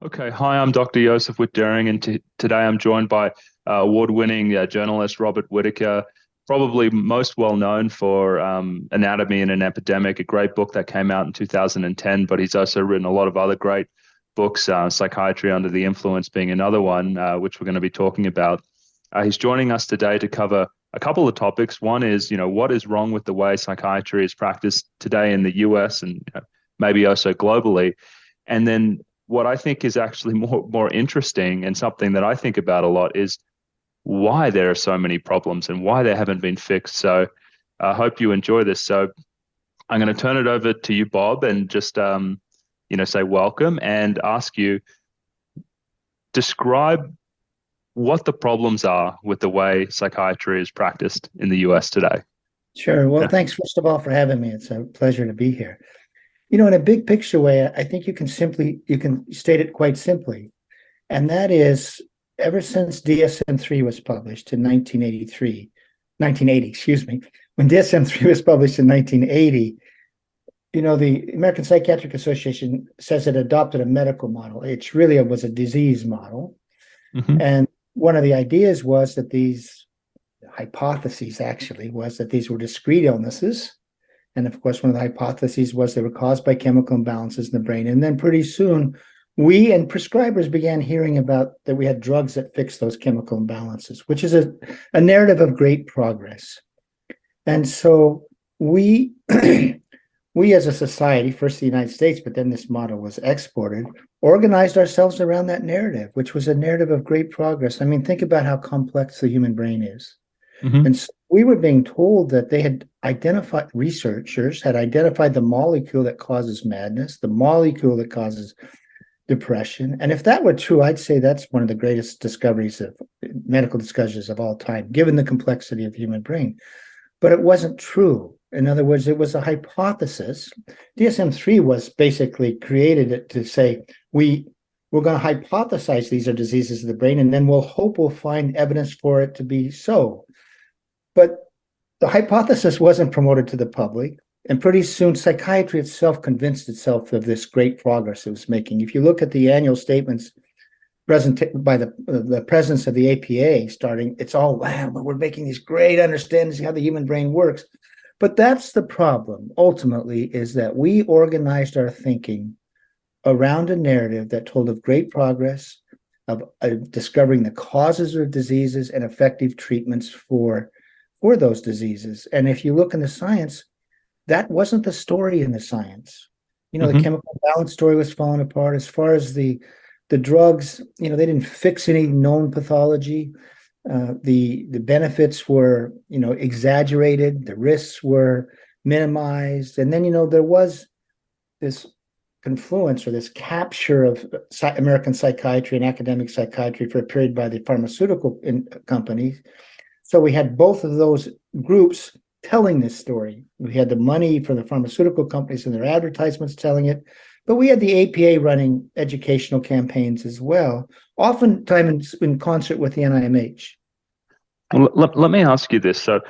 Okay, hi, I'm Dr. Josef Witt-Doerring, and today I'm joined by award-winning journalist Robert Whitaker, probably most well known for Anatomy in an Epidemic, a great book that came out in 2010, but he's also written a lot of other great books, Psychiatry Under the Influence being another one, which we're going to be talking about. He's joining us today to cover a couple of topics. One is, what is wrong with the way psychiatry is practiced today in the US and maybe also globally? And then what I think is actually more interesting and something that I think about a lot is why there are so many problems and why they haven't been fixed. So I hope you enjoy this. So I'm going to turn it over to you, Bob, and just say welcome and ask you describe what the problems are with the way psychiatry is practiced in the US today. Sure. Well, Yeah. thanks first of all for having me. It's a pleasure to be here. In a big picture way, I think you can state it quite simply. And that is ever since DSM-3 was published in 1980, excuse me, when DSM-3 was published in 1980, the American Psychiatric Association says it adopted a medical model. It really was a disease model. Mm-hmm. And one of the ideas was that these hypotheses actually was that these were discrete illnesses. And of course, one of the hypotheses was they were caused by chemical imbalances in the brain. And then pretty soon, we and prescribers began hearing about that we had drugs that fix those chemical imbalances, which is a narrative of great progress. And so we, we as a society, first the United States, but then this model was exported, organized ourselves around that narrative, which was a narrative of great progress. I mean, think about how complex the human brain is. Mm-hmm. And so we were being told that researchers had identified the molecule that causes madness, the molecule that causes depression. And if that were true, I'd say that's one of the greatest medical discoveries of all time, given the complexity of the human brain. But it wasn't true. In other words, it was a hypothesis. DSM-3 was basically created to say, we're going to hypothesize these are diseases of the brain, and then we'll find evidence for it to be so. But the hypothesis wasn't promoted to the public. And pretty soon, psychiatry itself convinced itself of this great progress it was making. If you look at the annual statements present by the presidents of the APA, it's all, wow, we're making these great understandings of how the human brain works. But that's the problem, ultimately, is that we organized our thinking around a narrative that told of great progress, of discovering the causes of diseases and effective treatments for those diseases. And if you look in the science, that wasn't the story in the science. Mm-hmm. The chemical balance story was falling apart. As far as the drugs, they didn't fix any known pathology. The benefits were, exaggerated. The risks were minimized. And then, there was this confluence or this capture of American psychiatry and academic psychiatry for a period by the pharmaceutical companies. So we had both of those groups telling this story. We had the money for the pharmaceutical companies and their advertisements telling it, but we had the APA running educational campaigns as well, oftentimes in concert with the NIMH. Well, let me ask you this. So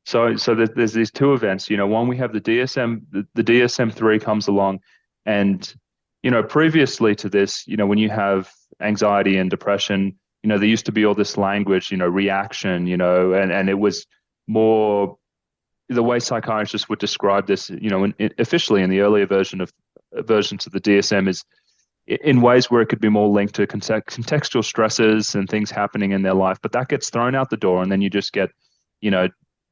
there's these two events. One, we have the DSM-3 comes along, and previously to this, when you have anxiety and depression, there used to be all this language, reaction, and it was more the way psychiatrists would describe this, officially in the earlier versions of the DSM is in ways where it could be more linked to contextual stresses and things happening in their life. But that gets thrown out the door, and then you just get,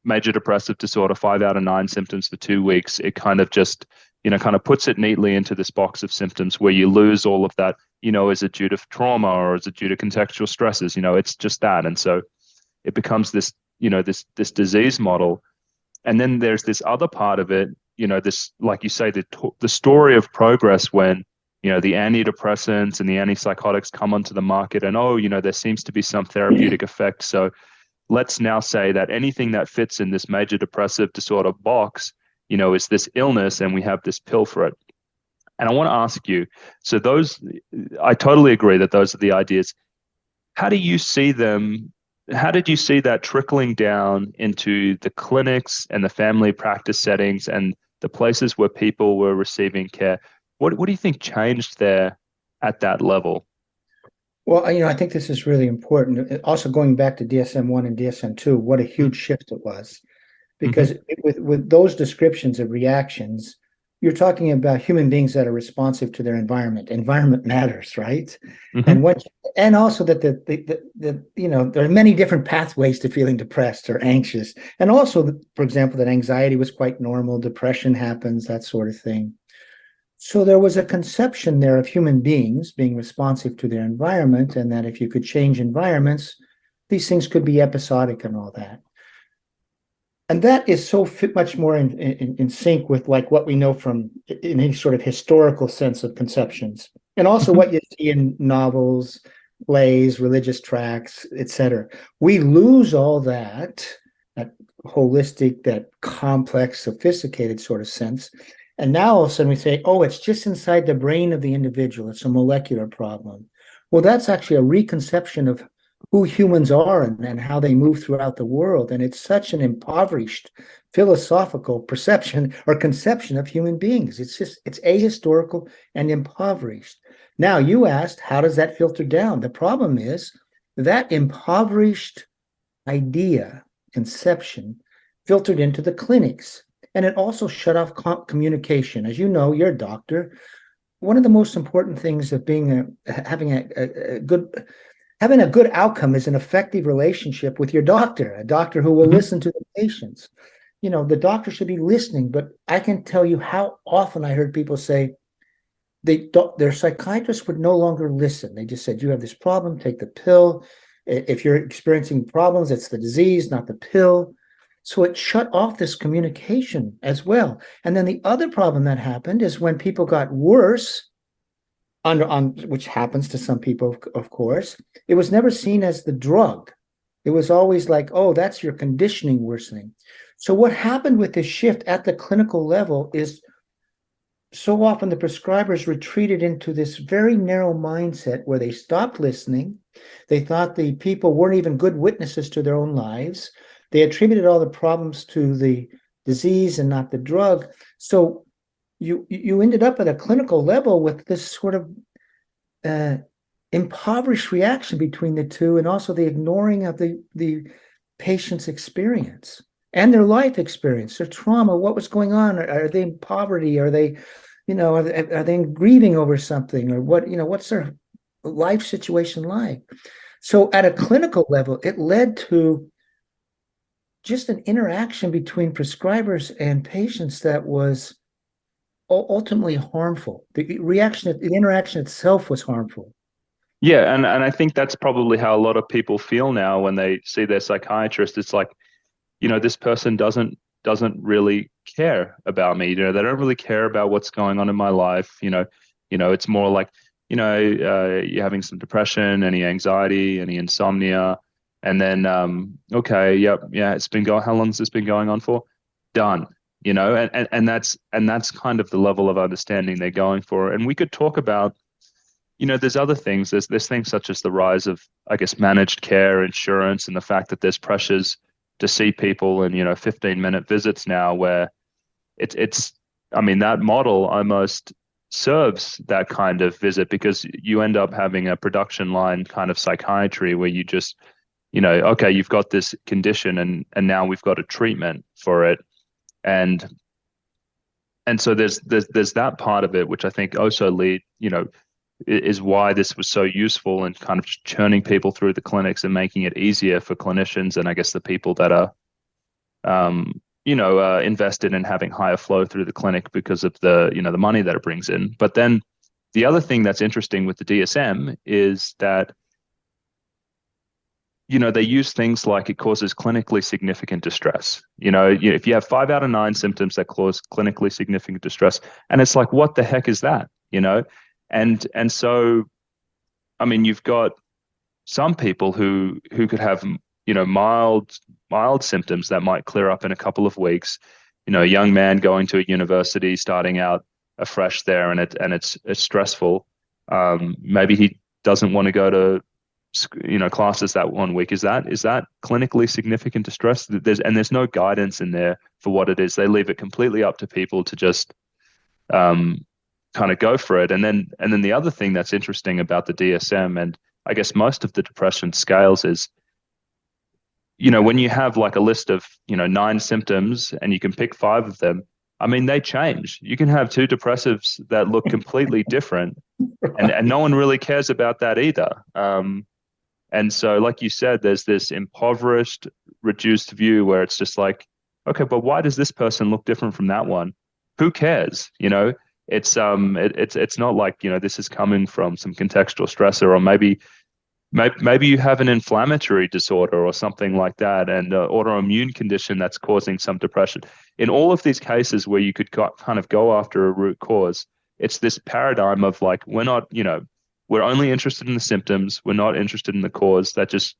major depressive disorder, 5 out of 9 symptoms for 2 weeks. It kind of just, kind of puts it neatly into this box of symptoms where you lose all of that, is it due to trauma or is it due to contextual stresses? It's just that. And so it becomes this, this disease model. And then there's this other part of it, this, like you say, the story of progress when, the antidepressants and the antipsychotics come onto the market and, there seems to be some therapeutic effect. So let's now say that anything that fits in this major depressive disorder box, is this illness and we have this pill for it. And I want to ask you, so I totally agree that those are the ideas. How do you see them? How did you see that trickling down into the clinics and the family practice settings and the places where people were receiving care? What do you think changed there at that level? Well, I think this is really important. Also, going back to DSM-1 and DSM-2, what a huge shift it was. Because with those descriptions of reactions, you're talking about human beings that are responsive to their environment. Environment matters, right? Mm-hmm. And also that there are many different pathways to feeling depressed or anxious, and also, for example, that anxiety was quite normal, depression happens, that sort of thing. So there was a conception there of human beings being responsive to their environment, and that if you could change environments, these things could be episodic and all that. And that is so much more in sync with like what we know from in any sort of historical sense of conceptions, and also what you see in novels, plays, religious tracts, etc. We lose all that holistic, that complex, sophisticated sort of sense. And now all of a sudden we say, oh, it's just inside the brain of the individual. It's a molecular problem. Well, that's actually a reconception of who humans are and how they move throughout the world. And it's such an impoverished philosophical perception or conception of human beings. It's ahistorical and impoverished. Now, you asked, how does that filter down? The problem is that impoverished idea, conception, filtered into the clinics. And it also shut off communication. As you know, you're a doctor. One of the most important things of having a good outcome is an effective relationship with your doctor, a doctor who will listen to the patients. The doctor should be listening, but I can tell you how often I heard people say their psychiatrist would no longer listen. They just said, you have this problem, take the pill. If you're experiencing problems, it's the disease, not the pill. So it shut off this communication as well. And then the other problem that happened is when people got worse, which happens to some people, of course, it was never seen as the drug. It was always like, oh, that's your conditioning worsening. So what happened with this shift at the clinical level is so often the prescribers retreated into this very narrow mindset where they stopped listening. They thought the people weren't even good witnesses to their own lives. They attributed all the problems to the disease and not the drug. So you ended up at a clinical level with this sort of impoverished reaction between the two, and also the ignoring of the patient's experience and their life experience, their trauma, what was going on. Are they in poverty? Are they, are they grieving over something, or what's their life situation like? So at a clinical level, it led to just an interaction between prescribers and patients that was ultimately harmful. The interaction itself was harmful. Yeah, and I think that's probably how a lot of people feel now when they see their psychiatrist. It's like, this person doesn't really care about me. They don't really care about what's going on in my life. It's more like, you're having some depression, any anxiety, any insomnia, and then okay, yep, yeah, it's been going. How long has this been going on for? Done. And that's kind of the level of understanding they're going for. And we could talk about, there's other things. There's things such as the rise of, I guess, managed care insurance, and the fact that there's pressures to see people in 15-minute visits now, where it's I mean, that model almost serves that kind of visit, because you end up having a production line kind of psychiatry where you just, okay, you've got this condition, and now we've got a treatment for it. And so there's that part of it, which I think also is why this was so useful in kind of churning people through the clinics and making it easier for clinicians, and I guess the people that are invested in having higher flow through the clinic because of the the money that it brings in. But then the other thing that's interesting with the DSM is that they use things like it causes clinically significant distress. If you have 5 out of 9 symptoms that cause clinically significant distress, and it's like, what the heck is that? And so, I mean, you've got some people who could have mild symptoms that might clear up in a couple of weeks. A young man going to a university, starting out afresh there, and it's stressful. Maybe he doesn't want to go to classes that 1 week. Is that clinically significant distress? There's no guidance in there for what it is. They leave it completely up to people to just kind of go for it. And then the other thing that's interesting about the DSM, and I guess, most of the depression scales is, when you have like a list of, 9 symptoms and you can pick 5 of them, I mean, they change. You can have 2 depressives that look completely different, and no one really cares about that either. And so, like you said, there's this impoverished, reduced view where it's just like, okay, but why does this person look different from that one? Who cares? It's not like, this is coming from some contextual stressor, or maybe you have an inflammatory disorder or something like that, and autoimmune condition that's causing some depression. In all of these cases where you could kind of go after a root cause, it's this paradigm of like, we're only interested in the symptoms. We're not interested in the cause. That just,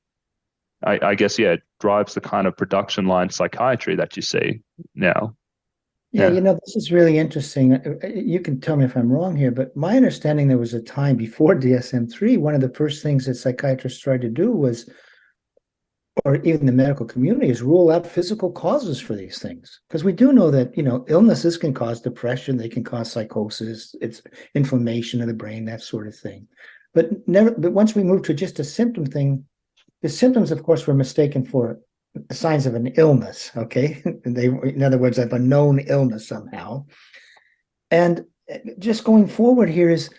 I guess, it drives the kind of production line psychiatry that you see now. Yeah, this is really interesting. You can tell me if I'm wrong here, but my understanding, there was a time before DSM-3, one of the first things that psychiatrists tried to do was, or even the medical community, is rule out physical causes for these things. Because we do know that, illnesses can cause depression, they can cause psychosis, it's inflammation of the brain, that sort of thing. But once we moved to just a symptom thing, the symptoms, of course, were mistaken for signs of an illness, okay? In other words, of a known illness somehow. And just going forward here is,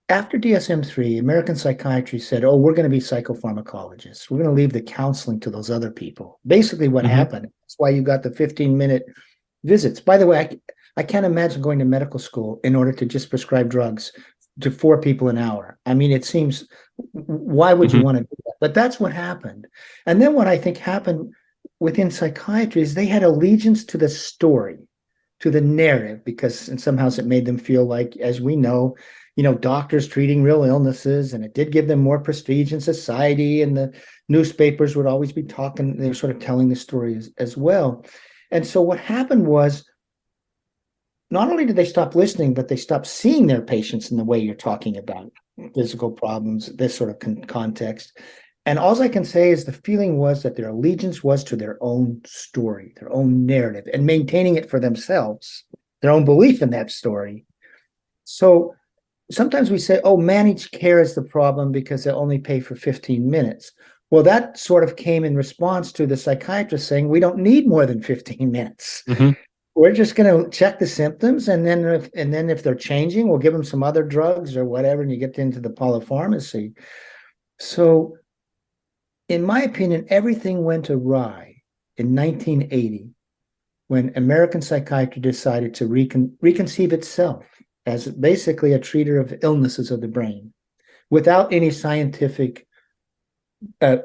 after DSM-3, American psychiatry said, oh, we're going to be psychopharmacologists. We're going to leave the counseling to those other people. Basically what happened, that's why you got the 15-minute visits. By the way, I can't imagine going to medical school in order to just prescribe drugs to 4 people an hour. I mean, it seems, why would you want to do that? But that's what happened. And then what I think happened within psychiatry is they had allegiance to the story, to the narrative, because in some house it made them feel like, as we know, doctors treating real illnesses, and it did give them more prestige in society, and the newspapers would always be talking, they were sort of telling the story as well. And so what happened was, not only did they stop listening, but they stopped seeing their patients in the way you're talking about, physical problems, this sort of context. And all I can say is the feeling was that their allegiance was to their own story, their own narrative, and maintaining it for themselves, their own belief in that story. So sometimes we say, oh, managed care is the problem because they only pay for 15 minutes. Well, that sort of came in response to the psychiatrist saying, we don't need more than 15 minutes. We're just going to check the symptoms, and then if they're changing, we'll give them some other drugs or whatever, and you get into the polypharmacy. So in my opinion, everything went awry in 1980 when American psychiatry decided to reconceive itself as basically a treater of illnesses of the brain without any scientific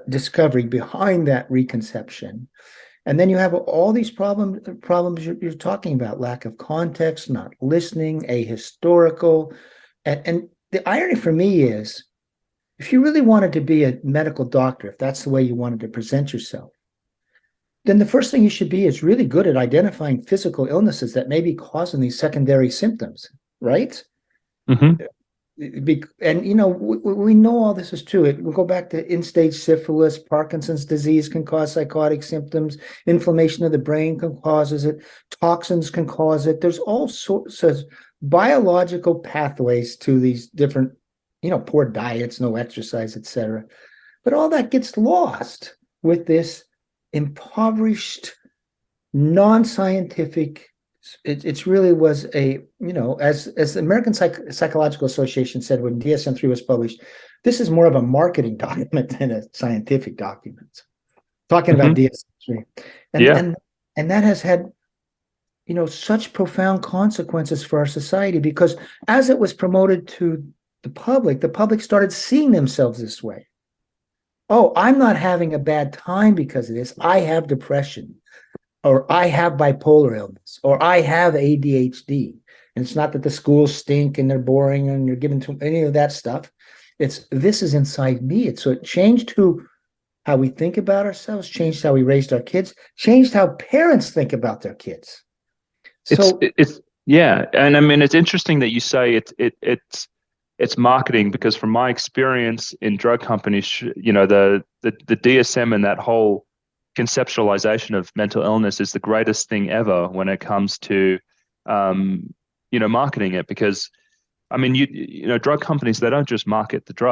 discovery behind that reconception. And then you have all these problems you're talking about: lack of context, not listening, ahistorical. And the irony for me is, if you really wanted to be a medical doctor, if that's the way you wanted to present yourself, then the first thing you should be is really good at identifying physical illnesses that may be causing these secondary symptoms, right? And we know all this is true. We'll go back to end-stage syphilis. Parkinson's disease can cause psychotic symptoms. Inflammation of the brain can cause it. Toxins can cause it. There's all sorts of biological pathways to these different, poor diets, no exercise, etc. But all that gets lost with this impoverished, non-scientific. It really was as the American Psychological Association said when DSM-3 was published, this is more of a marketing document than a scientific document. Talking about DSM-3, and that has had such profound consequences for our society, because as it was promoted to the public started seeing themselves this way. Oh, I'm not having a bad time because of this. I have depression, or I have bipolar illness, or I have ADHD. And it's not that the schools stink and they're boring and you're given to any of that stuff. This is inside me. So it changed how we think about ourselves, changed how we raised our kids, changed how parents think about their kids. So and I mean, it's interesting that you say it's marketing, because from my experience in drug companies, the DSM and that whole conceptualization of mental illness is the greatest thing ever when it comes to marketing it, because I mean, drug companies, they don't just market the drug.